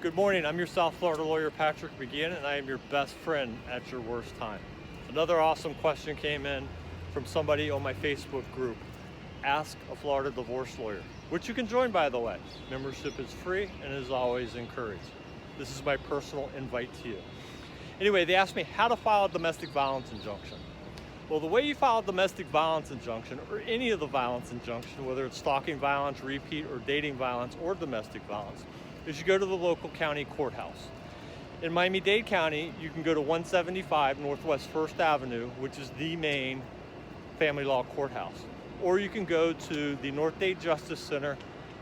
Good morning, I'm your South Florida lawyer, Patrick McGeehan, and I am your best friend at your worst time. Another awesome question came in from somebody on my Facebook group, Ask a Florida Divorce Lawyer, which you can join, by the way. Membership is free and is always encouraged. This is my personal invite to you. Anyway, they asked me how to file a domestic violence injunction. Well, the way you file a domestic violence injunction, or any of the violence injunction, whether it's stalking violence, repeat, or dating violence, or domestic violence, is you go to the local county courthouse. In Miami-Dade County, you can go to 175 Northwest 1st Avenue, which is the main family law courthouse. Or you can go to the North Dade Justice Center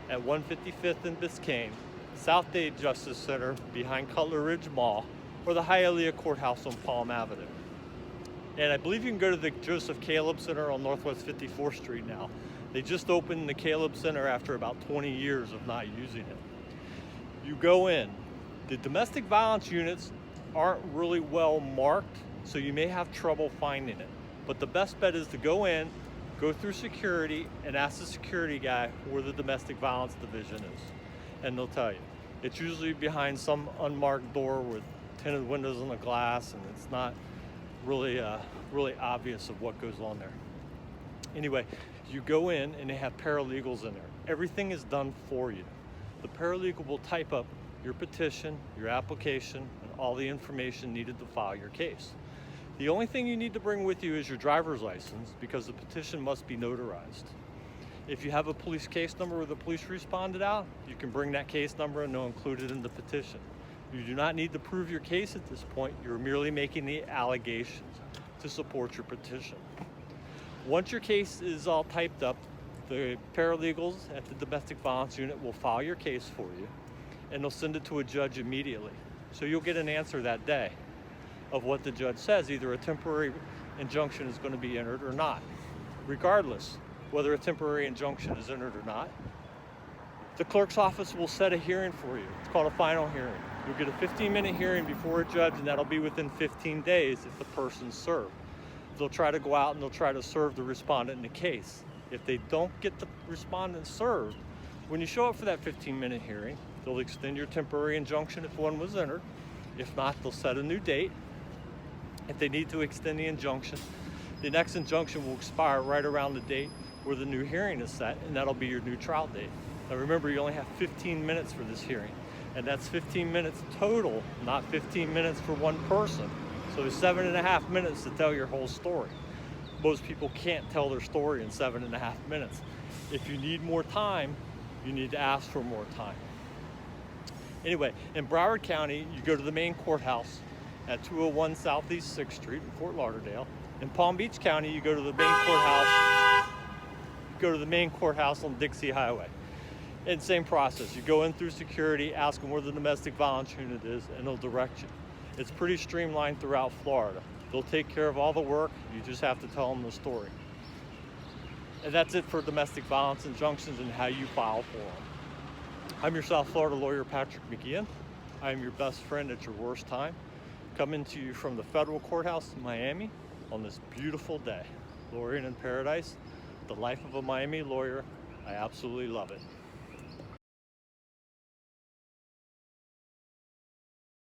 at 155th and Biscayne, South Dade Justice Center behind Cutler Ridge Mall, or the Hialeah Courthouse on Palm Avenue. And I believe you can go to the Joseph Caleb Center on Northwest 54th Street now. They just opened the Caleb Center after about 20 years of not using it. You go in. The domestic violence units aren't really well marked, so you may have trouble finding it. But the best bet is to go in, go through security, and ask the security guy where the domestic violence division is. And they'll tell you. It's usually behind some unmarked door with tinted windows on the glass, and it's not really obvious of what goes on there. Anyway, you go in and they have paralegals in there. Everything is done for you. The paralegal will type up your petition, your application, and all the information needed to file your case. The only thing you need to bring with you is your driver's license, because the petition must be notarized. If you have a police case number where the police responded out, you can bring that case number and they'll include it in the petition. You do not need to prove your case at this point. You're merely making the allegations to support your petition. Once your case is all typed up, the paralegals at the domestic violence unit will file your case for you, and they'll send it to a judge immediately. So you'll get an answer that day of what the judge says. Either a temporary injunction is going to be entered or not. Regardless whether a temporary injunction is entered or not, the clerk's office will set a hearing for you. It's called a final hearing. You'll get a 15-minute hearing before a judge, and that'll be within 15 days if the person's served. They'll try to go out and they'll try to serve the respondent in the case. If they don't get the respondent served, when you show up for that 15-minute hearing, they'll extend your temporary injunction if one was entered. If not, they'll set a new date. If they need to extend the injunction, the next injunction will expire right around the date where the new hearing is set, and that'll be your new trial date. Now remember, you only have 15 minutes for this hearing, and that's 15 minutes total, not 15 minutes for one person. So there's 7.5 minutes to tell your whole story. Most people can't tell their story in 7.5 minutes. If you need more time, you need to ask for more time. Anyway, in Broward County, you go to the main courthouse at 201 Southeast 6th Street in Fort Lauderdale. In Palm Beach County, you go to the main courthouse on Dixie Highway. And same process. You go in through security, ask them where the domestic violence unit is, and they'll direct you. It's pretty streamlined throughout Florida. They'll take care of all the work. You just have to tell them the story. And that's it for domestic violence injunctions and how you file for them. I'm your South Florida lawyer, Patrick McGeehan. I am your best friend at your worst time. Coming to you from the federal courthouse in Miami on this beautiful day. Lawyering in paradise, the life of a Miami lawyer. I absolutely love it.